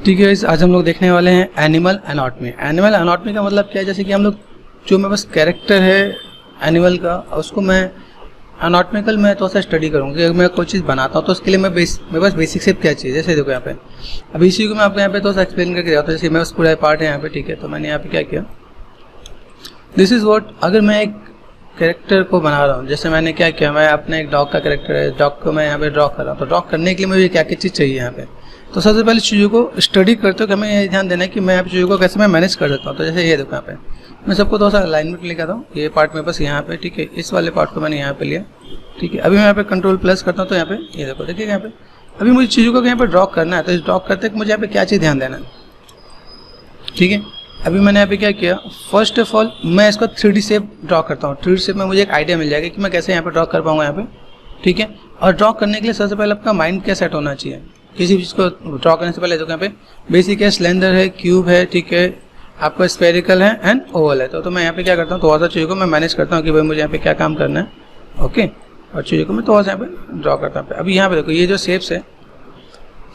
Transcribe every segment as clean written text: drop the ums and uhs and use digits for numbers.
ठीक है, आज हम लोग देखने वाले हैं एनिमल एनाटॉमी। एनिमल एनाटॉमी का मतलब क्या है, जैसे कि हम लोग जो मेरे पास कैरेक्टर है एनिमल का, उसको मैं एनाटॉमिकल में थोड़ा सा स्टडी करूँगी। अगर मैं कोई चीज़ बनाता हूँ तो उसके लिए मेरे पास बेसिक शेप क्या चाहिए। जैसे देखो यहाँ पे, अभी इसी को मैं आपको यहाँ पे थोड़ा सा एक्सप्लेन करके जाता हूँ। जैसे मेरे पास पूरा पार्ट है यहाँ पे, ठीक है। तो मैंने यहाँ पे क्या किया, दिस इज़ व्हाट, अगर मैं एक कैरेक्टर को बना रहा हूँ, जैसे मैंने क्या किया, मैं अपने एक डॉग का कैरेक्टर है, डॉग को मैं यहाँ पे ड्रॉ कर रहा हूँ। तो ड्रॉ करने के लिए मुझे क्या क्या चीज़ चाहिए यहाँ पे, तो सबसे पहले चीज़ों को स्टडी करते हो कि हमें ये ध्यान देना है कि मैं यहाँ चीज़ों को कैसे मैं मैनेज कर सकता हूँ। तो जैसे ये देखो यहाँ पे मैं सबको थोड़ा सा अलाइनमेंट लेकर आता हूँ। ये पार्ट मेरे पास यहाँ पे, ठीक है। इस वाले पार्ट को मैंने यहाँ पे लिया, ठीक है। अभी मैं यहाँ पे कंट्रोल प्लस करता हूँ तो यहाँ पे ये देखो, देखिए यहाँ पे अभी मुझे चीज़ों को यहाँ पे ड्रॉ करना है। तो इस ड्रॉ करते मुझे यहाँ पे क्या चीज़ ध्यान देना है, ठीक है। अभी मैंने यहाँ पे क्या किया, फर्स्ट ऑफ ऑल मैं इसका 3D शेप ड्रॉ करता हूँ। 3D शेप में मुझे एक आइडिया मिल जाएगा कि मैं कैसे यहाँ पे ड्रॉ कर पाऊँगा यहाँ पे, ठीक है। और ड्रॉ करने के लिए सबसे पहले आपका माइंड क्या सेट होना चाहिए किसी भी चीज़ को ड्रॉ करने से पहले। देखो यहाँ पे बेसिक है, सिलेंडर है, क्यूब है, ठीक है, आपका स्फेरिकल है एंड ओवल है। तो मैं यहाँ पे क्या करता हूँ, थोड़ा सा चीज़ों को मैं मैनेज करता हूँ कि भाई मुझे यहाँ पे क्या काम करना है, ओके। और चीज़ों को मैं थोड़ा सा यहाँ पे ड्रॉ करता हूँ। अभी यहाँ पे देखो ये जो शेप्स है,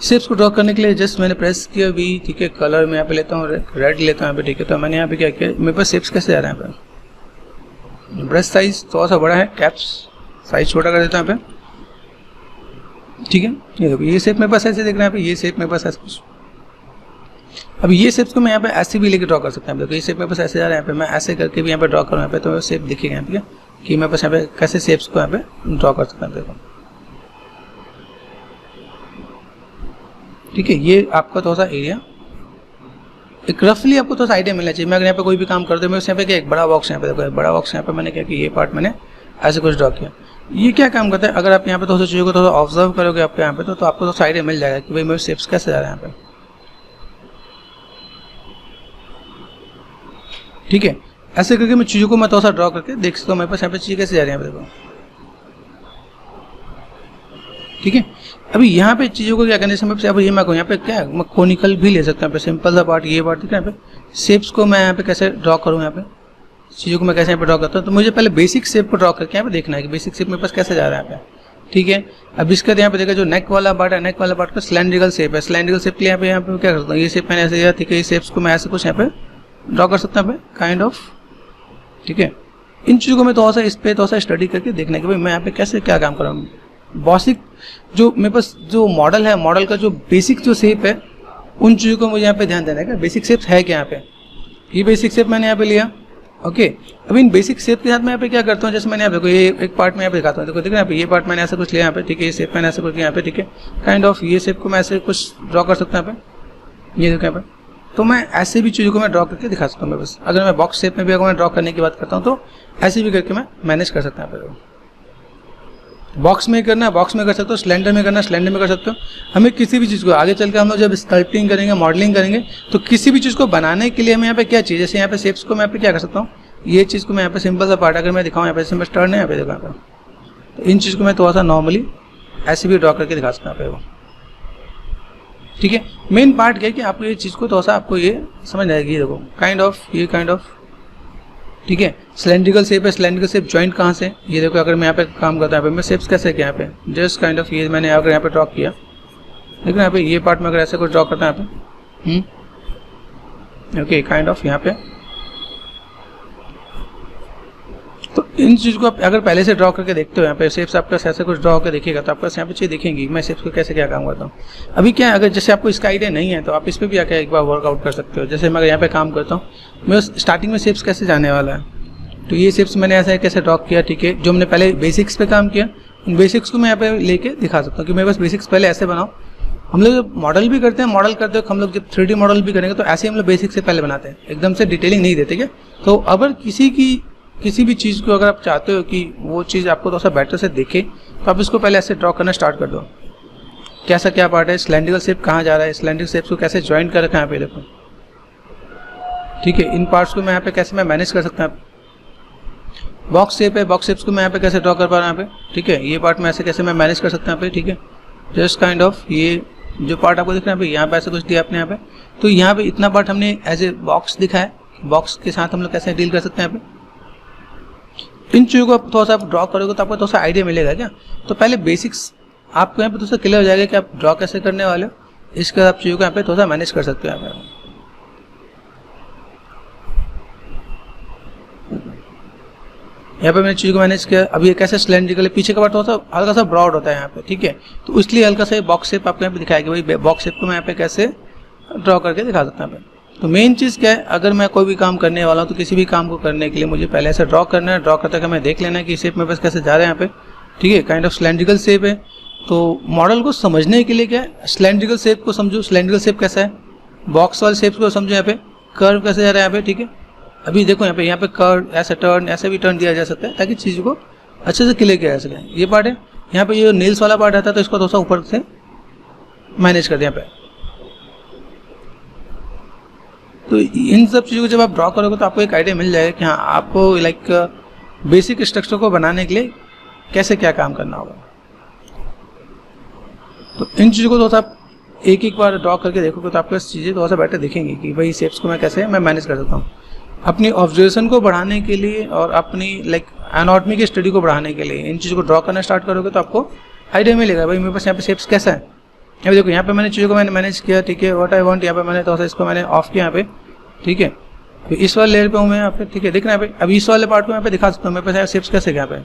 शेप्स को ड्रॉ करने के लिए जस्ट मैंने प्रेस किया अभी, ठीक है। कलर मैं यहाँ पे लेता हूँ, रेड लेता हूँ यहाँ पे, ठीक है। तो मैंने यहाँ पे क्या किया, मेरे पास शेप्स कैसे आ रहे हैं यहाँ पे, ब्रश साइज थोड़ा सा बड़ा है, कैप्स साइज छोटा कर देता हूँ यहाँ पे, ठीक है। ये देखो ये शेप मेरे पास ऐसे दिख रहा है यहाँ पे, ये शेप मेरे पास ऐसे कुछ। अब ये शेप्स को मैं यहाँ पे ऐसे भी लेके ड्रॉ कर सकता हूँ। देखो ये शेप मेरे पास ऐसे आ रहा है यहाँ पे, मैं ऐसे करके भी यहाँ पे ड्रॉ करूँ यहाँ पे, तो शेप दिखेगा यहाँ पे कि मेरे पास यहाँ पे कैसे शेप्स को यहाँ पे ड्रॉ कर सकता हूँ। देखो ठीक है, ये आपका थोड़ा सा एरिया एक रफली आपको थोड़ा सा आइडिया मिलना चाहिए। मैं अगर यहाँ पे कोई भी काम कर दूँ, मैं यहाँ पे क्या एक बड़ा बॉक्स यहाँ पे देखो, बड़ा बॉक्स यहाँ पे मैंने क्या किया, ये पार्ट मैंने ऐसे कुछ ड्रॉ किया। ये क्या काम करता है, अगर आप यहाँ पे थोड़ा सा चीज़ों को थोड़ा ऑब्जर्व करोगे आपके यहाँ पे, तो आपको थोड़ा सा आइडिया मिल जाएगा कि भाई मेरे शेप्स कैसे आ रहे हैं यहाँ पे, ठीक है। ऐसे करके मैं चीज़ों को मैं थोड़ा सा ड्रॉ करके देख सकता हूँ मेरे पास यहाँ पे चीज़ें कैसे जा रही हैं, देखो, ठीक है। अभी यहाँ पे चीज़ों को क्या करने से मैं ये मैं यहाँ पे क्या मैं कोनिकल भी ले सकता हूँ, सिंपल सा पार्ट ये पार्ट, ठीक है। यहाँ पे शेप्स को मैं यहाँ पे कैसे ड्रॉ करूँ, यहाँ पे चीज़ों को मैं कैसे यहाँ पे ड्रॉ करता हूँ। तो मुझे पहले बेसिक शेप को ड्रॉ करके यहाँ पे देखना है कि बेसिक शेप मेरे पास कैसे जा रहा है यहाँ पे, ठीक है। अब इसका यहाँ पे देखा जो नेक वाला पार्ट है, नेक वाला पार्ट का सिलेंड्रिकल शेप है। सिलेंड्रिकल शेप के लिए यहाँ पे क्या करता हूँ, ये शेप मैंने ऐसे दिया, ठीक है। ये शेप्स को मैं ऐसे कुछ यहाँ पे ड्रॉ कर सकता हूँ काइंड ऑफ, ठीक है। इन चीज़ों को मैं थोड़ा सा इस पर थोड़ा सा स्टडी करके देखना है कि भाई मैं यहाँ पे कैसे क्या काम कर रहा हूँ। बेसिक जो मेरे पास जो मॉडल है, मॉडल का जो बेसिक जो शेप है, उन चीज़ों को मुझे यहाँ पे ध्यान देना है। बेसिक शेप्स है क्या यहाँ पे, ये बेसिक शेप मैंने यहाँ पे लिया, ओके। अब इन बेसिक शेप के साथ मैं यहाँ पे क्या करता हूँ, जैसे मैंने यहाँ देखो ये एक पार्ट में यहाँ पे दिखाता हूँ, देखो देखो यहाँ पे ये पार्ट मैंने ऐसा कुछ लिया यहाँ पे, ठीक है। ये शेप मैंने ऐसा कुछ लिया यहाँ पे, ठीक है। काइंड ऑफ ये शेप को मैं ऐसे कुछ ड्रॉ कर सकता हूँ यहाँ पे, ये देखो यहाँ पे। तो मैं ऐसे भी चीज़ों को मैं ड्रॉ करके दिखा सकता हूँ। मैं बस अगर मैं बॉक्स शेप में भी अगर मैं ड्रॉ करने की बात करता हूँ, तो ऐसे भी करके मैं मैनेज कर सकता हूँ। बॉक्स में करना है बॉक्स में कर सकते हो, सिलेंडर में करना है सिलेंडर में कर सकते हो। हमें किसी भी चीज़ को आगे चल के हम लोग जब स्कल्पटिंग करेंगे, मॉडलिंग करेंगे, तो किसी भी चीज़ को बनाने के लिए हमें यहाँ पे क्या चाहिए, जैसे यहाँ पे शेप्स को मैं यहाँ पे क्या कर सकता हूँ, ये चीज़ को मैं यहाँ पे सिंपल सा पार्ट अगर मैं दिखाऊँ, यहाँ पे सिंपल टर्न है यहाँ पे देखो यहाँ पे, तो इन चीज़ को मैं थोड़ा सा नॉर्मली ऐसे भी ड्रॉ करके दिखा सकता हूँ यहाँ पे, ठीक है। मेन पार्ट क्या है कि आपको ये चीज़ को थोड़ा सा आपको ये समझ आएगी। देखो काइंड ऑफ ये काइंड ऑफ, ठीक है। सिलेंड्रिकल शेप है, सिलेंड्रिकल शेप जॉइंट कहाँ से, ये देखो अगर मैं यहाँ पे काम करता हूँ, यहाँ पे मैं शेप्स कैसे किया यहाँ पे, जस्ट काइंड ऑफ ये मैंने अगर यहाँ पे ड्रॉ किया, देखो यहाँ पे ये पार्ट में अगर ऐसे कुछ ड्रॉ करता है यहाँ पे, ओके, काइंड ऑफ यहाँ पे। तो इन चीज़ को आप अगर पहले से ड्रॉ करके देखते हो, यहाँ पे शेप्स आपका ऐसे कुछ ड्रॉ करके देखिएगा, तो आपका यहाँ पे चीज़ देखेंगी मैं शेप्स को कैसे क्या काम करता हूँ। अभी क्या है, अगर जैसे आपको इसका आइडिया नहीं है तो आप इस पर भी आकर एक बार वर्कआउट कर सकते हो। जैसे मैं यहाँ पे काम करता हूँ, मैं स्टार्टिंग में शेप्स कैसे जाने वाला है, तो ये शेप्स मैंने ऐसे कैसे ड्रॉ किया, ठीक है। जो हमने पहले बेसिक्स पे काम किया, उन बेसिक्स को मैं यहाँ पे लेके दिखा सकता हूँ कि मेरे पास बेसिक्स पहले ऐसे बनाओ। हम लोग जब मॉडल भी करते हैं, मॉडल करते हो हम लोग जब 3D मॉडल भी करेंगे, तो ऐसे हम लोग बेसिक से पहले बनाते हैं, एकदम से डिटेलिंग नहीं देते क्या। तो अगर किसी भी चीज़ को अगर आप चाहते हो कि वो चीज़ आपको थोड़ा सा बेटर से दिखे, तो आप इसको पहले ऐसे ड्रॉ करना स्टार्ट कर दो। कैसा क्या पार्ट है, सिलेंड्रिकल शेप कहाँ जा रहा है, सिलेंड्रिकल शेप्स को कैसे ज्वाइंट कर रखा है यहाँ पे देखो, ठीक है। इन पार्ट्स को मैं यहाँ पे कैसे मैं मैनेज कर सकता हूँ। बॉक्स शेप है, बॉक्स शेप्स को मैं यहाँ पे कैसे ड्रॉ कर पा रहा हूँ यहाँ पे, ठीक है। ये पार्ट में ऐसे कैसे मैं मैनेज कर सकता हूँ यहाँ पे, ठीक है। जस्ट काइंड ऑफ ये जो पार्ट आपको दिख रहा है यहाँ पे ऐसे कुछ दिया आपने यहाँ पे, तो यहाँ पे इतना पार्ट हमने एज ए बॉक्स दिखा है, बॉक्स के साथ हम लोग कैसे डील कर सकते हैं यहाँ पे। इन चीज़ों को आप थोड़ा सा ड्रॉ करोगे तो आपको थोड़ा सा आइडिया मिलेगा क्या। तो पहले बेसिक्स आपको यहाँ पे थोड़ा सा क्लियर हो जाएगा कि आप ड्रॉ कैसे करने वाले हो। इसका आप चीज़ों को यहाँ पे थोड़ा सा मैनेज कर सकते हो। यहाँ पे मैंने चीज़ को मैनेज किया। अब ये कैसे सिलेंड्रिकल है, पीछे का पार्ट थोड़ा सा हल्का सा ब्रॉड होता है यहाँ पे, ठीक है, तो इसलिए हल्का सा बॉक्स शेप आपको यहाँ पे दिखाएगा। भाई बॉक्स शेप को मैं यहाँ पे कैसे ड्रॉ करके दिखा सकता हूँ। तो मेन चीज़ क्या है, अगर मैं कोई भी काम करने वाला हूँ तो किसी भी काम को करने के लिए मुझे पहले ऐसे ड्रॉ करना है। ड्रॉ करते हुए मैं देख लेना है कि शेप मेरे पास कैसे जा रहा है यहाँ पे, ठीक है, काइंड ऑफ सिलेंड्रिकल शेप है। तो मॉडल को समझने के लिए क्या है, सिलेंड्रिकल शेप को समझो, सिलेंड्रिकल शेप कैसा है, बॉक्स वाले शेप को समझो, यहाँ पे कर्व कैसे जा रहा है यहाँ पे, ठीक है। अभी देखो यहाँ पे कर्व ऐसे टर्न, ऐसे भी टर्न दिया जा सकता है ताकि चीज़ को अच्छे से क्लियर किया जा सके। ये पार्ट है, यहाँ पे ये नेल्स वाला पार्ट आता है तो इसको थोड़ा सा ऊपर से मैनेज कर दिया यहाँ पे। तो इन सब चीज़ों को जब आप ड्रॉ करोगे तो आपको एक आइडिया मिल जाएगा कि हाँ आपको लाइक बेसिक स्ट्रक्चर को बनाने के लिए कैसे क्या काम करना होगा। तो इन चीज़ों को थोड़ा सा एक एक बार ड्रॉ करके देखोगे तो आपको चीज़ें थोड़ा सा बेटर दिखेंगी कि भाई शेप्स को मैं कैसे मैनेज कर सकता हूँ। अपनी ऑब्जर्वेशन को बढ़ाने के लिए और अपनी लाइक एनाटॉमी की स्टडी को बढ़ाने के लिए इन चीज़ों को ड्रॉ करना स्टार्ट करोगे तो आपको आइडिया मिलेगा भाई मेरे पास यहाँ पे शेप्स कैसा है। अभी देखो यहाँ पे मैंने चीज़ों को मैंने मैनेज किया, ठीक है, व्हाट आई वांट, यहाँ पे मैंने थोड़ा सा इसको मैंने ऑफ किया यहाँ पे, ठीक है। तो इस वाले लेयर पे हूँ मैं यहाँ पे, ठीक है, दिख रहा है यहाँ पे। अभी इस वाले पार्ट को यहाँ पे दिखा सकता हूँ मेरे पास शेप्स कैसे यहाँ पे,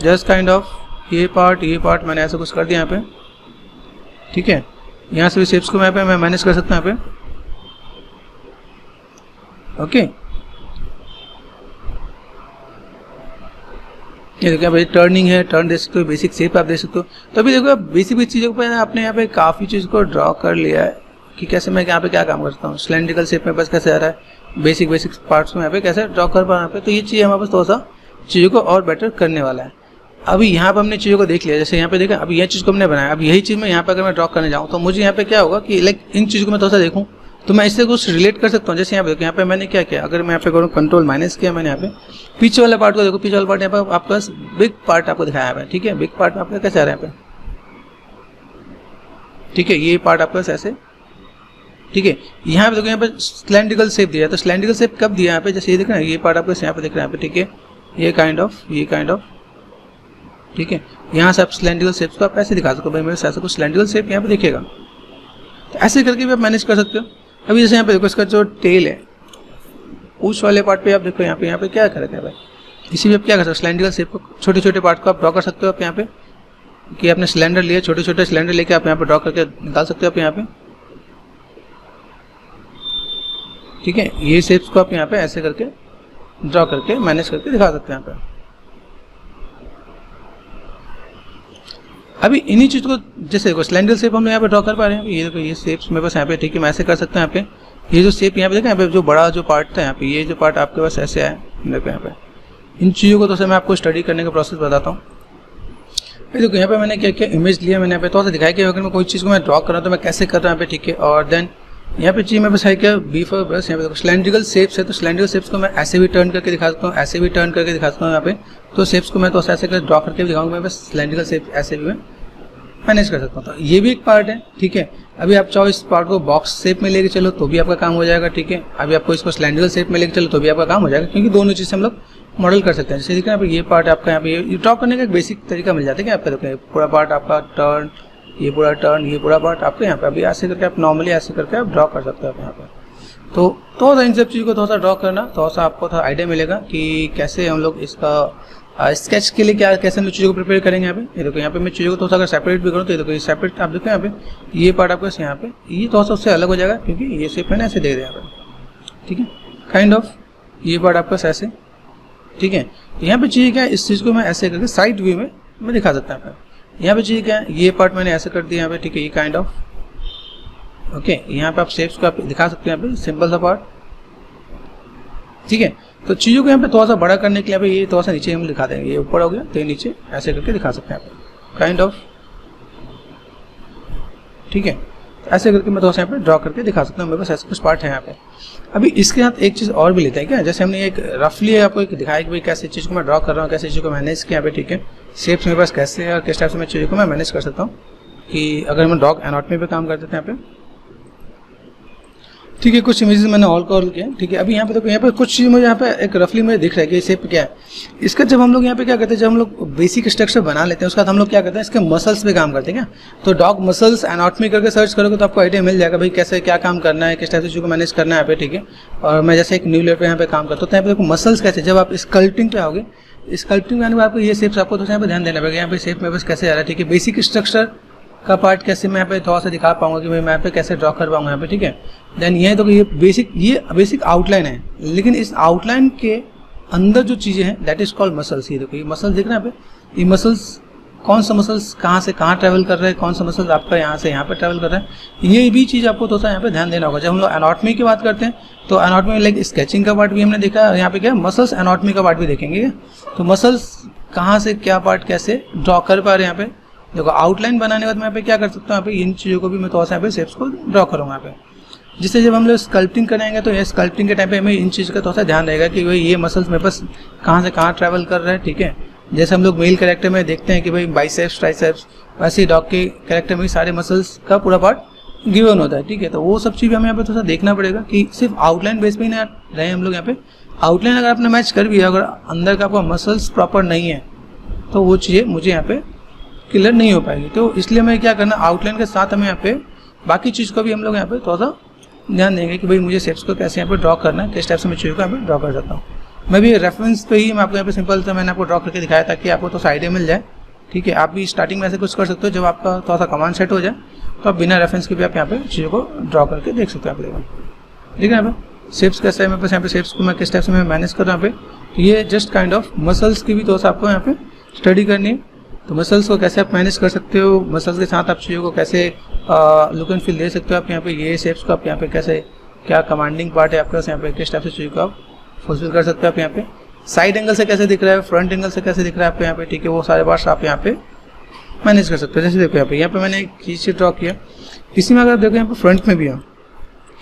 जस्ट काइंड ऑफ ये पार्ट मैंने ऐसा कुछ कर दिया यहाँ पे, ठीक है। यहाँ से भी शेप्स को मैं मैनेज कर सकता हूँ यहाँ पे, ओके। ये देखिए भाई टर्निंग है, टर्न दे सकते हो, बेसिक शेप आप दे सकते हो। तो अभी देखो बेसिक चीज़ों पर आपने यहाँ पे काफ़ी चीज़ को ड्रॉ कर लिया है कि कैसे मैं यहाँ पे क्या काम करता हूँ। सिलेंड्रिकल शेप में बस कैसे आ रहा है, बेसिक पार्ट्स में यहाँ पे कैसे ड्रॉ कर पा रहा है। तो ये चीज़ हमारे पास थोड़ा सा चीज़ों को और बेटर करने वाला है। अभी यहाँ पर हमने चीज़ों को देख लिया, जैसे यहाँ पे देखा, अभी यह चीज़ को हमने बनाया। अब यही चीज़ मैं यहाँ पे अगर मैं ड्रॉ करने जाऊँ तो मुझे यहाँ पे क्या होगा कि लाइक इन चीज़ों को मैं थोड़ा सा देखूँ तो मैं इससे कुछ रिलेट कर सकता हूँ। जैसे यहाँ पे देखो, यहाँ पे मैंने क्या किया, अगर मैं यहाँ पे करूँ कंट्रोल माइनस किया मैंने यहाँ पे, पीछे वाले पार्ट को देखो, पीछे वाला पार्ट यहाँ पे आपके पास बिग पार्ट आपको दिखाया है, ठीक है, बिग पार्ट आपका कैसे आ रहा है यहाँ पे, ठीक है, ये पार्ट आपके पास ऐसे, ठीक है। यहाँ पे देखो, यहाँ पे सिलेंड्रिकल शेप दिया है, तो सिलेंड्रिकल शेप कब दिया है यहाँ पे, जैसे ये दिख रहा है, ये पार्ट आपको यहाँ पे दिख रहा है यहाँ पे, ठीक है, ये काइंड ऑफ, ठीक है। यहाँ से आप सिलेंड्रिकल शेप्स को आप ऐसे दिखा सकते हो, भाई मेरे से ऐसा कुछ सिलेंड्रिकल शेप यहाँ पे दिखेगा, तो ऐसे करके भी आप मैनेज कर सकते हो। अभी जैसे यहाँ पे देखो, इसका जो टेल है उस वाले पार्ट पे आप देखो, यहाँ पे क्या कर रहे हैं भाई, इसी में आप क्या कर सकते हो, सिलेंड्रिकल शेप को छोटे छोटे पार्ट को आप ड्रॉ कर सकते हो आप यहाँ पे, कि आपने सिलेंडर लिया, छोटे छोटे सिलेंडर लेके आप यहाँ पे ड्रॉ करके निकाल सकते हो आप यहाँ पे, ठीक है। ये शेप्स को आप यहाँ पे ऐसे करके ड्रॉ करके मैनेज करके दिखा सकते हैं यहाँ पे। अभी इन्हीं चीज़ को जैसे देखो सिलेंड्रिकल शेप हम यहाँ पे ड्रॉ कर पा रहे हैं, ये देखो ये शेप्स मेरे पास यहाँ पे, ठीक है, मैं ऐसे कर सकता हूँ यहाँ पे। ये जो शेप यहाँ पे देखा, यहाँ पे जो बड़ा जो पार्ट था यहाँ पे, ये जो पार्ट आपके पास ऐसे आया देखो यहाँ पे। इन चीज़ों को तो मैं आपको स्टडी करने का प्रोसेस बताता हूँ। देखो यहाँ पे मैंने क्या क्या इमेज लिया, मैंने यहाँ पे थोड़ा सा दिखाया कि अगर मैं कोई चीज़ को मैं ड्रॉ कर रहा हूँ तो मैं कैसे कर रहा हूँ यहाँ पे, ठीक है। और देन यहाँ पे चीज़ मेरे पास है क्या, बी फॉर बस, यहाँ पे देखो सिलेंड्रिकल शेप्स है, तो सिलेंड्रिकल शेप्स को मैं ऐसे भी टर्न करके दिखा सकता हूँ, ऐसे भी टर्न करके दिखा सकता हूँ यहाँ पे। तो शेप्स को मैं तो ऐसे कर ड्रॉ करके भी दिखाऊंगा, मैं बस सिलेंड्रिकल शेप ऐसे भी मैं मैनेज कर सकता हूँ। तो ये भी एक पार्ट है, ठीक है। अभी आप चाहो इस पार्ट को बॉक्स शेप में लेके चलो तो भी आपका काम हो जाएगा, ठीक है। अभी आपको इसको सिलेंड्रिकल शेप में लेके चलो तो भी आपका काम हो जाएगा, क्योंकि दोनों चीज़ से हम लोग मॉडल कर सकते हैं। जैसे देखिए यहाँ पे ये पार्ट आपका यहाँ पे ये ड्रॉ करने का एक बेसिक तरीका मिल जाता है कि आपका देखो पूरा पार्ट आपका टर्न, ये पूरा टर्न, ये पूरा पार्ट आपको यहाँ पे अभी ऐसे करके आप नॉर्मली ऐसे करके आप ड्रॉ कर सकते हो आप यहाँ पे। तो थोड़ा सा इन सब चीज़ों को थोड़ा सा ड्रॉ करना, थोड़ा सा आपको थोड़ा आइडिया मिलेगा कि कैसे हम लोग इसका स्केच के लिए क्या कैसे हम चीज़ों को प्रिपेयर करेंगे। यहाँ पे ये देखो, यहाँ पे मैं चीज़ों को थोड़ा सा अगर सेपरेट भी करूँ तो ये देखो ये सेपरेट आप देखो यहाँ पे ये पार्ट आपको यहाँ पे ये थोड़ा सा उससे अलग हो जाएगा, क्योंकि ये शेप मैंने ऐसे दे दिया यहाँ पे, ठीक है, काइंड ऑफ ये पार्ट आपका ऐसे, ठीक है। तो यहाँ पे चीज़ क्या है, इस चीज़ को मैं ऐसे करके साइड व्यू में मैं दिखा सकता हूँ। यहाँ पे चीज़ क्या है, ये पार्ट मैंने ऐसे कर दिया यहाँ पे, ठीक है, ये काइंड ऑफ, ओके। यहाँ पे आप शेप्स को आप दिखा सकते हैं यहाँ पे सिंपल सा पार्ट, ठीक है। तो चीज़ों को यहाँ पे थोड़ा सा बड़ा करने के लिए यहाँ पे ये थोड़ा सा नीचे हम दिखा देंगे, ये ऊपर हो गया तो ये नीचे ऐसे करके दिखा सकते हैं यहाँ पे काइंड ऑफ, ठीक है। तो ऐसे करके मैं थोड़ा सा यहाँ पे ड्रॉ करके दिखा सकता हूँ, मेरे पास ऐसा कुछ पार्ट है यहाँ पे। अभी इसके साथ एक चीज़ और भी लेते हैं क्या, जैसे हमने एक रफली आपको एक दिखाया कि भाई कैसे चीज़ को मैं ड्रॉ कर रहा हूँ, कैसे चीज़ को मैनेज किया यहाँ पे, ठीक है। शेप्स मेरे पास कैसे है और किस टाइप से मैं चीज़ों को मैं मैनेज कर सकता हूँ, कि अगर मैं डॉग एनाटॉमी पे काम करते थे यहाँ पे, ठीक है, कुछ इमेजेस मैंने ऑल कॉल किया, ठीक है। अभी यहाँ पे देखो, यहाँ पे कुछ चीज़ मुझे यहाँ पे एक रफली मुझे दिख रहा है कि शेप क्या है इसका। जब हम लोग यहाँ पे क्या करते हैं, जब हम लोग बेसिक स्ट्रक्चर बना लेते हैं उसके बाद हम लोग क्या करते हैं, इसके मसल्स पे काम करते हैं क्या। तो डॉग मसल्स एनाटॉमी करके सर्च करोगे तो आपको आइडिया मिल जाएगा भाई कैसे क्या काम करना है, किस टाइप से चीज़ को मैनेज करना है यहाँ पे, ठीक है। और मैं जैसे एक न्यू लेयर पे यहाँ पे काम करता हूँ तो यहाँ पे देखो मसल्स कैसे, जब आप स्कल्पटिंग पे आओगे, स्कल्पटिंग में आने के बाद आपको ये शेप्स आपको तो यहाँ पे ध्यान देना पड़ेगा। यहाँ पे शेप में बस कैसे आ रहा है, ठीक है। बेसिक स्ट्रक्चर का पार्ट कैसे मैं यहाँ पे थोड़ा सा दिखा पाऊंगा कि मैं यहाँ पे कैसे ड्रॉ कर पाऊंगा यहाँ पे, ठीक है। देन ये तो ये बेसिक आउटलाइन है, लेकिन इस आउटलाइन के अंदर जो चीज़ें हैं दैट इज कॉल्ड मसल्स। ये देखो ये मसल्स दिख रहे हैं यहाँ पे, ये मसल्स कौन सा मसल्स कहाँ से कहाँ ट्रैवल कर रहे हैं, कौन सा मसल्स आपका यहाँ से यहाँ पे ट्रैवल कर रहा है, ये भी चीज़ आपको थोड़ा सा यहाँ पे ध्यान देना होगा। जब हम लोग एनाटॉमी की बात करते हैं तो एनाटॉमी में लाइक स्केचिंग का पार्ट भी हमने देखा, यहाँ पे क्या मसल्स एनाटॉमी का पार्ट भी देखेंगे। तो मसल्स कहाँ से क्या पार्ट कैसे ड्रॉ कर पा रहे हैं यहाँ पे। देखो आउटलाइन बनाने के बाद मैं यहाँ पे क्या कर सकता हूँ, यहाँ पे इन चीज़ों को भी मैं थोड़ा सा यहाँ पे शेप्स को ड्रॉ करूँगा यहाँ पे, जिससे जब हम लोग स्कल्पटिंग करेंगे तो ये स्कल्पटिंग के टाइम पे हमें इन चीज़ का थोड़ा सा ध्यान रहेगा कि भाई ये मसल्स मेरे पास कहाँ से कहाँ ट्रैवल कर रहा है, ठीक है। जैसे हम लोग मेल कैरेक्टर में देखते हैं कि भाई बाइसेप्स ट्राइसेप्स, वैसे ही डॉग के कैरेक्टर में सारे मसल्स का पूरा पार्ट गिवन होता है, ठीक है। तो वो सब चीज़ हमें यहाँ पे थोड़ा सा देखना पड़ेगा कि सिर्फ आउटलाइन बेस पे ही ना रहे हम लोग यहाँ पे। आउटलाइन अगर आपने मैच कर भी है, अगर अंदर का आपका मसल्स प्रॉपर नहीं है तो वो चीज़ें मुझे यहाँ पे क्लियर नहीं हो पाएगी। तो इसलिए हमें क्या करना, आउटलाइन के साथ हमें यहाँ पे बाकी चीज़ को भी हम लोग यहाँ पे थोड़ा सा ध्यान देंगे कि भाई मुझे शेप्स को कैसे यहाँ पे ड्रॉ करना है, किस टाइप से मैं चीज़ों को यहाँ पे ड्रॉ कर सकता हूँ। मैं भी रेफरेंस पे ही मैं आपको यहाँ पे सिंपल से मैंने आपको ड्रॉ करके दिखाया ताकि आपको तो आइडिया मिल जाए, ठीक है। आप भी स्टार्टिंग में ऐसे कुछ कर सकते हो, जब आपका थोड़ा सा कमांड सेट हो जाए तो आप बिना रेफरेंस के भी आप यहाँ पे चीज़ों को ड्रॉ करके देख सकते हो आप, ठीक है। यहाँ पे शेप्स कैसे है मेरे पास, यहाँ पे शेप्स को मैं किस टाइप से मैं मैनेज कर रहा हूँ यहाँ पे। ये जस्ट काइंड ऑफ मसल्स की भी थोड़ा सा आपको यहाँ पे स्टडी करनी है। तो मसल्स को कैसे आप मैनेज कर सकते हो, मसल्स के साथ आप चीज़ों को कैसे लुक एंड फील दे सकते हो आप यहाँ पे। ये शेप्स को आप यहाँ पे कैसे क्या कमांडिंग पार्ट है आपके पास यहाँ पे, किस टाइप से चीज़ों को आप फुलफिल कर सकते हो आप यहाँ पे। साइड एंगल से कैसे दिख रहा है, फ्रंट एंगल से कैसे दिख रहा है आपको यहाँ पे, ठीक है। वो सारे पार्ट्स आप यहाँ पे मैनेज कर सकते हो। जैसे देखो यहाँ पे मैंने एक चीज़ ड्रॉ किया, इसी में अगर आप देखो यहाँ पे फ्रंट में भी है।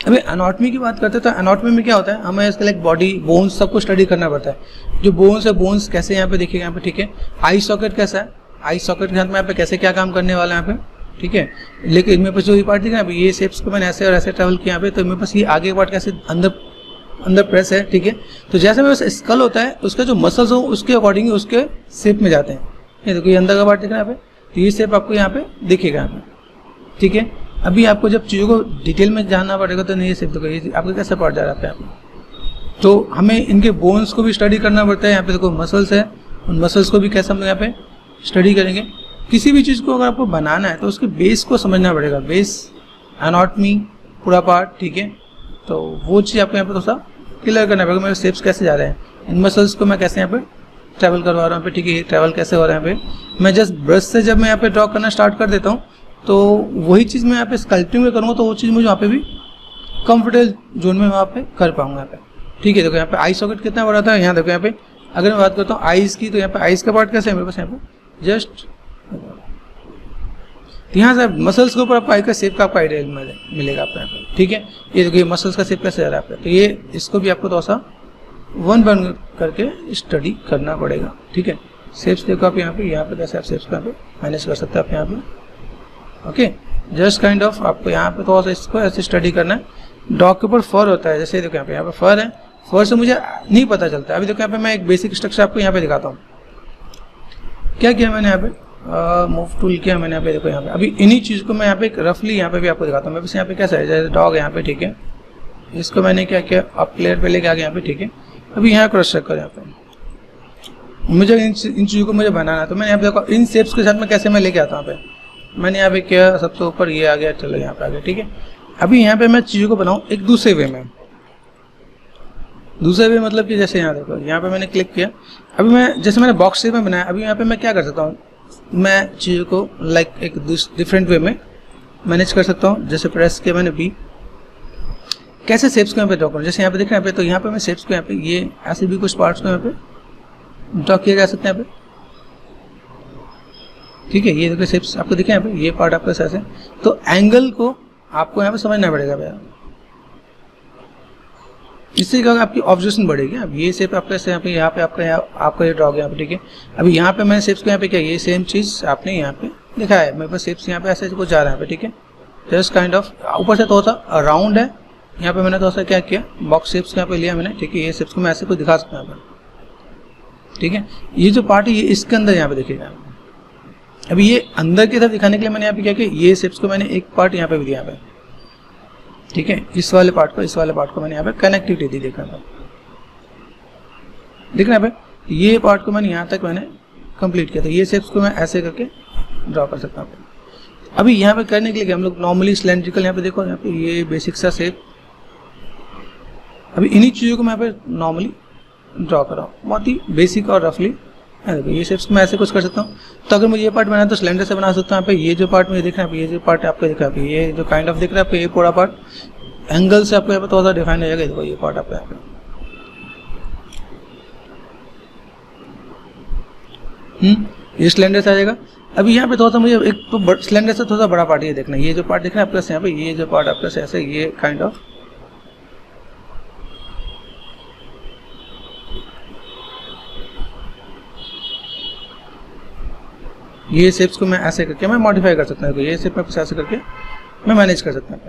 अभी एनाटॉमी की बात करते हैं तो एनाटॉमी में क्या होता है, हमें इसका लाइक बॉडी बोन्स सबको स्टडी करना पड़ता है। जो बोन्स है, बोन्स कैसे यहाँ पे दिखेगा यहाँ पे, ठीक है। आई सॉकेट कैसा है, आई सॉकेट के साथ में यहाँ पे कैसे क्या काम करने वाला है यहाँ पे, ठीक है। लेकिन मेरे पास जो ये पार्ट दिख रहा है ये शेप्स को मैंने ऐसे और ऐसे ट्रैवल किया यहाँ पे, तो मेरे पास ये आगे पार्ट कैसे अंदर प्रेस है, ठीक है। तो जैसे मेरे पास स्कल होता है उसका जो मसल्स हो उसके अकॉर्डिंग उसके शेप में जाते हैं। ये देखो ये अंदर का पार्ट दिख रहा है यहाँ पे, तो ये शेप आपको यहाँ पे दिखेगा यहाँ पे, ठीक है। अभी आपको जब चीज़ों को डिटेल में जानना पड़ेगा तो नहीं ये शेप देखो ये आपको कैसे पार्ट जा रहा है यहाँ पे। तो हमें इनके बोन्स को भी स्टडी करना पड़ता है। यहाँ पे देखो मसल्स है, उन मसल्स को भी कैसे हम यहाँ पे स्टडी करेंगे। किसी भी चीज़ को अगर आपको बनाना है तो उसके बेस को समझना पड़ेगा, बेस एनाटॉमी पूरा पार्ट, ठीक है। तो वो चीज़ आपको यहाँ पे थोड़ा सा क्लियर करना पड़ेगा। मेरे शेप्स कैसे जा रहे हैं, इन मसल्स को मैं कैसे यहाँ पे ट्रैवल करवा रहा हूँ यहाँ पे, ठीक है। ट्रैवल कैसे हो रहा है यहाँ पे, मैं जस्ट ब्रश से जब मैं यहाँ पे ड्रॉ करना स्टार्ट कर देता हूँ तो वही चीज़ मैं यहाँ पे स्कल्पटिंग में करूँगा तो वो चीज़ मुझे वहाँ पे भी कंफर्टेबल जोन में वहाँ पे कर पाऊँगा यहाँ पे, ठीक है। देखो यहाँ पे आई सॉकेट कितना बड़ा था, यहाँ देखो यहाँ पे अगर मैं बात करता हूँ आईज की, तो यहाँ पे आईज का पार्ट कैसे है मेरे पास यहाँ पे जस्ट यहाँ से मसल्स के ऊपर आपको आई का शेप का आपको आइडिया मिलेगा आपको यहाँ पे, ठीक है। ये देखो ये मसल्स का शेप कैसे जा रहा है आपका, तो ये इसको भी आपको थोड़ा सा वन बन करके स्टडी करना पड़ेगा, ठीक है। शेप्स देखो आप यहाँ पे कैसे आप शेप्स को यहाँ पे मैनेज कर सकते हैं आप यहाँ पे, ओके। जस्ट काइंड ऑफ आपको यहाँ पे थोड़ा सा इसको ऐसे स्टडी करना है। डॉग के ऊपर फर होता है, जैसे देखो यहाँ पे फर है, फर से मुझे नहीं पता चलता। अभी देखो यहाँ पे मैं एक बेसिक स्ट्रक्चर आपको यहाँ पे दिखाता हूँ। क्या किया मैंने यहाँ पे, मूव टूल किया मैंने यहाँ पे, देखो यहाँ पे अभी इन्हीं चीज़ को मैं यहाँ पे रफली यहाँ पे भी आपको दिखाता हूँ। मेरे पास यहाँ पे कैसा है, जैसे डॉग है यहाँ पे, ठीक है। इसको मैंने क्या किया, आप प्लेयर पे लेके आ गए यहाँ पे, ठीक है। अभी यहाँ क्रॉस चेक कर यहाँ पे मुझे इन चीज़ों को मुझे बनाना है, तो मैंने यहाँ पे देखो इन शेप्स के साथ में कैसे मैं लेके आता हूँ यहाँ पे। मैंने यहाँ पे किया, सबसे ऊपर ये आ गया, चलो यहाँ पे आ गया, ठीक है। अभी यहाँ पे मैं चीज़ों को बनाऊँ एक दूसरे वे में। दूसरे वे मतलब कि जैसे यहाँ देखो यहाँ पे मैंने क्लिक किया, अभी मैं जैसे मैंने बॉक्स शेप में बनाया, अभी यहाँ पे मैं क्या कर सकता हूँ, मैं चीज़ों को लाइक एक डिफरेंट वे में मैनेज कर सकता हूँ। जैसे प्रेस किया मैंने बी, कैसे शेप्स को यहाँ पे ड्रॉ करूँ, जैसे यहाँ पे देख रहे हैं यहाँ पे, तो यहाँ पे मैं शेप्स को यहाँ पे ये ऐसे भी कुछ पार्ट्स को यहाँ पे ड्रॉ किया जा सकते हैं यहाँ पे, ठीक है। ये देखो शेप्स आपको दिखे यहाँ पे, ये पार्ट आपका ऐसे, तो एंगल को आपको यहाँ पे समझना पड़ेगा भैया, इससे क्या होगा आपकी ऑब्जर्वेशन बढ़ेगी। अब ये शेप आपका यहाँ पे आपका ये ड्रॉ गया यहाँ पे, ठीक है। अभी यहाँ पे मैंने शेप्स को यहाँ पे क्या, ये सेम चीज़ आपने यहाँ पे दिखाया है, मेरे पास शेप्स यहाँ पे ऐसे कुछ जा रहा है यहाँ पे, ठीक है। जस्ट काइंड ऑफ ऊपर से थोड़ा सा राउंड है, यहाँ पे मैंने थोड़ा सा क्या किया, बॉक्स शेप्स यहाँ पे लिया मैंने, ठीक है। ये शेप्स को मैं ऐसे कुछ दिखा सकता हूँ यहाँ पर, ठीक है। ये जो पार्ट है ये इसके अंदर यहाँ पे देखिएगा। अभी ये अंदर की तरफ दिखाने के लिए मैंने यहाँ पे क्या किया, ये शेप्स को मैंने एक पार्ट यहाँ पे भी दिया यहाँ पे, ठीक है। इस वाले पार्ट को मैंने यहाँ पे कनेक्टिविटी दी, देखना था, देखना यहाँ पे ये पार्ट को मैंने यहाँ तक मैंने कंप्लीट किया। तो ये शेप्स को मैं ऐसे करके ड्रॉ कर सकता हूँ। अभी यहाँ पे करने के लिए हम लोग नॉर्मली सिलेंड्रिकल, यहाँ पे देखो यहाँ पे ये बेसिक सा शेप, अभी इन्हीं चीज़ों को मैं यहाँ पे नॉर्मली ड्रॉ कर रहा हूँ, बहुत ही बेसिक और रफली। देखो ये शेप्स मैं ऐसे कुछ कर सकता हूँ। तो अगर मुझे ये पार्ट बनाना तो सिलेंडर से बना सकता हूँ। यहाँ पे ये जो पार्ट मुझे दिख रहा है, ये जो पार्ट आपको दिख रहा है, ये जो काइंड ऑफ दिख रहा है, ये पूरा पार्ट एंगल से आपको यहाँ पे थोड़ा सा डिफाइन हो जाएगा। देखो ये पार्ट आपको यहाँ पे ये सिलेंडर से आ जाएगा। अभी यहाँ पे थोड़ा सा मुझे एक तो सिलेंडर से थोड़ा सा बड़ा पार्ट ये देखना है, ये जो पार्ट दिख रहा है आपके यहाँ पे, ये जो पार्ट आपके ऐसे ये काइंड ऑफ ये शेप्स को मैं ऐसे करके मैं मॉडिफाई कर सकता हूँ। ये शेप में ऐसे करके मैं मैनेज कर सकता हूँ।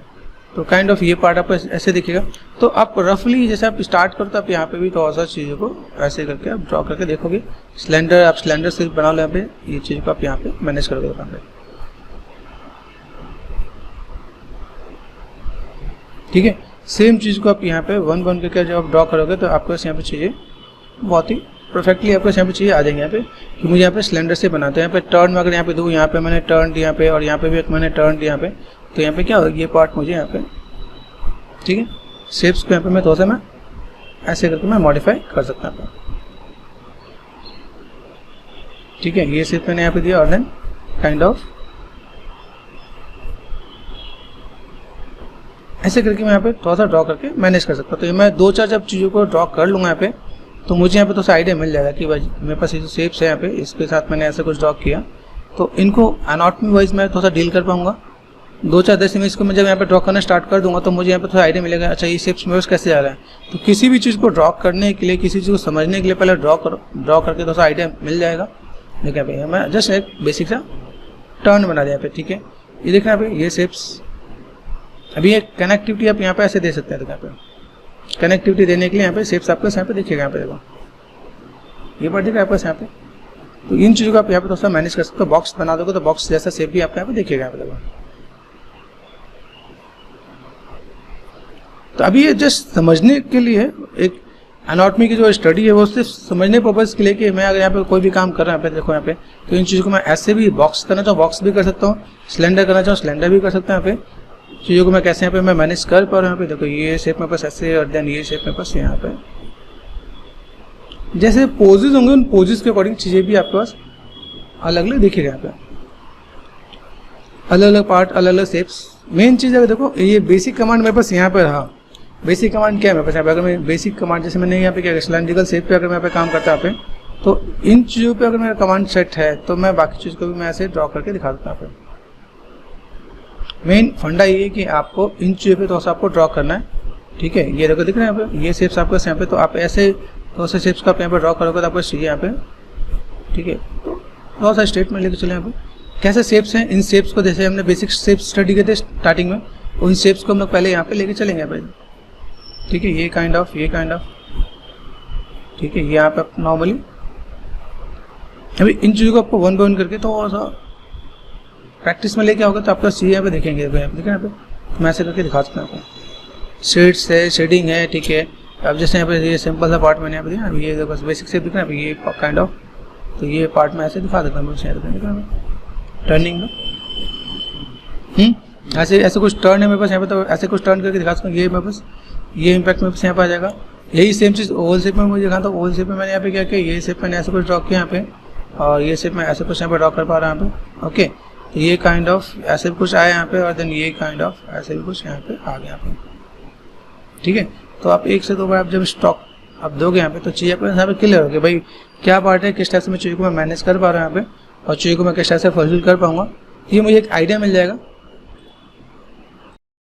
तो काइंड ऑफ ये पार्ट आपको ऐसे दिखेगा। तो आप रफली जैसे आप स्टार्ट करो तो आप यहाँ पे भी थोड़ा सा चीज़ों को ऐसे करके आप ड्रॉ करके देखोगे। सिलेंडर आप सिलेंडर से बना लो, यहाँ पे ये चीज़ को आप यहाँ पे मैनेज करोगे दुकान पे, ठीक है। सेम चीज़ को आप यहाँ पे वन वन करके जब आप ड्रॉ करोगे तो आपको यहाँ पे चीज़ें बहुत ही परफेक्टली आपको यहाँ पे चीज़ें आ जाएंगे। यहाँ पे कि मुझे यहाँ पे सिलेंडर से बनाते हैं, यहाँ पे टर्न में अगर यहाँ पे दूँ, यहाँ पे मैंने टर्न दिया यहाँ पे, और यहाँ पे भी एक मैंने टर्न दिया यहाँ पे, तो यहाँ पे क्या होगा, ये पार्ट मुझे यहाँ पे, ठीक है। शेप्स को यहाँ पे मैं थोड़ा सा मैं ऐसे करके मैं मॉडिफाई कर सकता हूँ, ठीक है। ये शेप मैंने यहाँ पे दिया और देन काइंड ऑफ ऐसे करके मैं यहाँ पे थोड़ा सा ड्रॉ करके मैनेज कर सकता हूँ। तो ये मैं दो चार जब चीज़ों को ड्रॉ कर लूँगा यहाँ पे, तो मुझे यहाँ पे थोड़ा सा आइडिया मिल जाएगा कि भाई मेरे पास ये जो शेप्स है यहाँ पे, इसके साथ मैंने ऐसे कुछ ड्रॉ किया, तो इनको एनाटॉमी वाइज मैं थोड़ा सा डील कर पाऊंगा। दो चार 10 इमेज को मैं जब यहाँ पे ड्रॉ करना स्टार्ट कर दूंगा तो मुझे यहाँ पे थोड़ा आइडिया मिलेगा, अच्छा ये शेप्स मेरे पास कैसे जा रहा है। तो किसी भी चीज़ को ड्रॉ करने के लिए, किसी चीज़ को समझने के लिए पहले ड्रॉ करके थोड़ा सा आइडिया मिल जाएगा। देखिए यहाँ पे मैं जस्ट एक बेसिक सा टर्न बना दिया यहाँ पे, ठीक है। ये देखना यहाँ पे ये शेप्स, अभी ये कनेक्टिविटी आप यहाँ पे ऐसे दे सकते हैं। तो यहाँ पे कनेक्टिविटी देने के लिए यहाँ पे शेप्स आपको यहाँ पे देखिएगा, यहाँ पे देखो ये पार्ट दिख रहा है आपको यहाँ पे। तो इन चीज़ों को आप यहाँ पे थोड़ा सा मैनेज कर सकते हो। बॉक्स बना दोगे तो बॉक्स जैसा शेप भी आपको यहाँ पे देखिएगा, यहाँ पे देखो। तो अभी ये जस्ट समझने के लिए एक एनाटॉमी की जो स्टडी है वो सिर्फ समझने पर्पज़ के लिए कि मैं अगर यहाँ पे कोई भी काम कर रहा हूँ, यहाँ पे देखो यहाँ पे, तो इन चीज़ों को मैं ऐसे भी बॉक्स करना चाहूँ बॉक्स भी कर सकता हूँ, सिलेंडर करना चाहूँ सिलेंडर भी कर सकता हूँ। यहाँ पे चीज़ों को मैं कैसे यहाँ पे मैं मैनेज कर पा रहा हूँ। यहाँ पे देखो ये शेप में पास ऐसे, और देन ये शेप में पास यहाँ पे जैसे पोजेज होंगे उन पोजेज के अकॉर्डिंग चीज़ें भी आपके पास अलग अलग दिखेगा। यहाँ पे अलग अलग पार्ट, अलग अलग शेप्स। मेन चीज़ अगर देखो ये बेसिक कमांड मेरे पास यहाँ पे रहा। बेसिक कमांड क्या है मेरे पास यहाँ पे, अगर मैं बेसिक कमांड जैसे मैंने यहाँ पे क्या सिलेंड्रिकल शेप पे अगर मैं यहाँ पे काम करता यहाँ पे, तो इन चीज़ों पे अगर मेरा कमांड सेट है तो मैं बाकी चीज़ को भी मैं ऐसे ड्रॉ करके दिखा देता हूँ यहाँ पे। मेन फंडा ये है कि आपको इन चीज़ों पे थोड़ा सा आपको ड्रॉ करना है, ठीक है। ये देखो दिख रहा है यहाँ पे, ये शेप्स आपके यहाँ पे, तो आप ऐसे थोड़ा सा शेप्स को आप यहाँ पे ड्रॉ करोगे तो आपको चाहिए यहाँ पे, ठीक है। थोड़ा सा स्टेटमेंट लेके चले यहाँ पे कैसे शेप्स हैं। इन शेप्स को जैसे हमने बेसिक शेप स्टडी किए थे स्टार्टिंग में, उन शेप्स को हम लोग पहले यहाँ पे लेके चलेंगे यहाँ पे, ठीक है। ये काइंड ऑफ ठीक है। ये यहाँ पे आप नॉर्मली अभी इन चीज़ों को आपको वन बाय वन करके थोड़ा सा प्रैक्टिस में लेके आओगे तो आपका चीज़ यहाँ पे देखेंगे, यहाँ पे यहाँ पे तो मैं ऐसे करके दिखा सकता हूँ आपको। शेड्स है, शेडिंग है, ठीक है। अब जैसे यहाँ पे ये सिंपल सा पार्ट मैंने यहाँ पे दिया, ये बस बेसिक शेप दिख रहा है, ये काइंड ऑफ, तो ये पार्ट मैं ऐसे दिखा देता हूँ टर्निंग में। ऐसे कुछ टर्न है मेरे पास यहाँ पे, तो ऐसे कुछ टर्न करके दिखा सकता हूँ। ये मेरे पास ये इम्पैक्ट मेरे पास यहाँ पे आ जाएगा। यही सेम चीज़ ओवल शेप में मुझे दिखाता हूँ। ओवल शेप में मैंने यहाँ पे क्या किया, ये शेप मैंने ऐसे कुछ ड्रॉ किया यहाँ पे, और ये शेप मैं ऐसे कुछ यहाँ पे ड्रॉ कर पा रहा हूँ यहाँ पे, ओके। तो ये काइंड ऑफ ऐसे भी कुछ आया यहाँ पे, और देन ये काइंड ऑफ ऐसे भी कुछ यहाँ पे आ गया यहाँ पे, ठीक है। तो आप एक से दो बार आप जब स्टॉक आप दोगे यहाँ पे तो चीज़ आपको यहाँ पे क्लियर होगी भाई क्या पार्ट है, किस टाइप से मैं चीज़ों को मैं मैनेज कर पा रहा हूँ यहाँ पे, और चीज़ों को मैं किस टाइप से फुलफिल कर पाऊँगा। ये मुझे एक आइडिया मिल जाएगा।